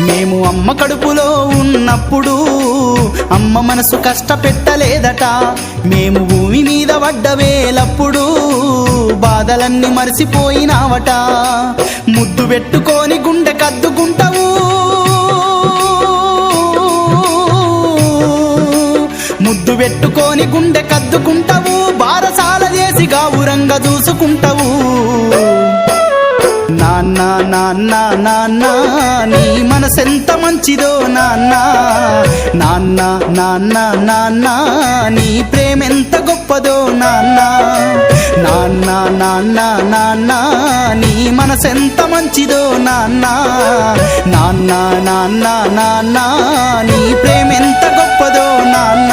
మేము అమ్మ కడుపులో ఉన్నప్పుడు అమ్మ మనసు కష్టపెట్టలేదట. మేము భూమి మీద పడ్డ వేలప్పుడు బాధలన్నీ మరిసిపోయినావట. ముద్దు పెట్టుకొని గుండె కద్దుకుంటావు, ముద్దు పెట్టుకొని గుండె కద్దుకుంటావు, బారసాల చేసి గావురంగా చూసుకుంటావు. నాన్న నాన్న నాన్న నీ మనసెంత మంచిదో నాన్న, నాన్న నాన్న నాన్న నీ ప్రేమెంత గొప్పదో నాన్న, నాన్న నాన్న నాన్న నీ మనసెంత మంచిదో నాన్న, నాన్న నాన్న నాన్న నీ ప్రేమెంత గొప్పదో నాన్న.